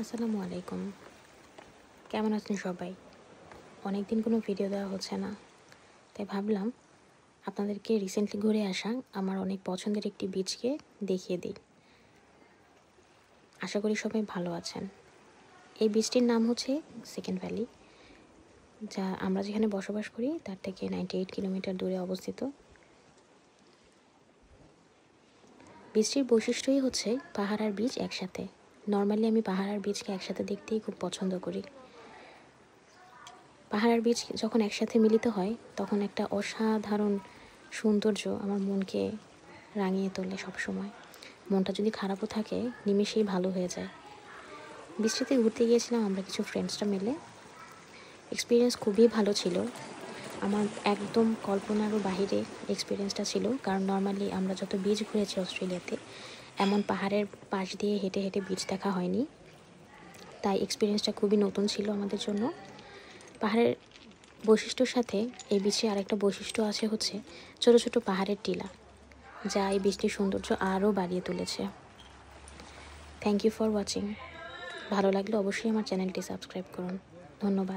আসসালামু আলাইকুম। কেমন আছেন সবাই? অনেকদিন কোনো ভিডিও দেওয়া হচ্ছে না, তাই ভাবলাম আপনাদেরকে রিসেন্টলি ঘুরে আসা আমার অনেক পছন্দের একটি বিচকে দেখিয়ে দিই। আশা করি সবাই ভালো আছেন। এই বিচটির নাম হচ্ছে সেকেন্ড ভ্যালি, যা আমরা যেখানে বসবাস করি তার থেকে 98 কিলোমিটার দূরে অবস্থিত। বিচটির বৈশিষ্ট্যই হচ্ছে পাহাড় আর বিচ একসাথে। নর্মালি আমি পাহাড় আর বিচকে একসাথে দেখতেই খুব পছন্দ করি। পাহাড় আর বিচ যখন একসাথে মিলিত হয় তখন একটা অসাধারণ সৌন্দর্য আমার মনকে রাঙিয়ে তোলে সবসময়। মনটা যদি খারাপও থাকে নিমেষেই ভালো হয়ে যায়। বৃষ্টিতে ঘুরতে গিয়েছিলাম আমরা কিছু ফ্রেন্ডসরা মিলে। এক্সপিরিয়েন্স খুবই ভালো ছিল। আমার একদম কল্পনারও বাহিরে এক্সপিরিয়েন্সটা ছিল, কারণ নর্মালি আমরা যত বিচ ঘুরেছি অস্ট্রেলিয়াতে এমন পাহাড়ের পাশ দিয়ে হেঁটে হেঁটে বিচ দেখা হয়নি, তাই এক্সপিরিয়েন্সটা খুবই নতুন ছিল আমাদের জন্য। পাহাড়ের বৈশিষ্ট্যর সাথে এই বিচে আরেকটা বৈশিষ্ট্য আছে হচ্ছে ছোটো ছোটো পাহাড়ের টিলা, যা এই বীজটির সৌন্দর্য আরও বাড়িয়ে তুলেছে। Thank you for watching. ভালো লাগলে অবশ্যই আমার চ্যানেলটি সাবস্ক্রাইব করুন। ধন্যবাদ।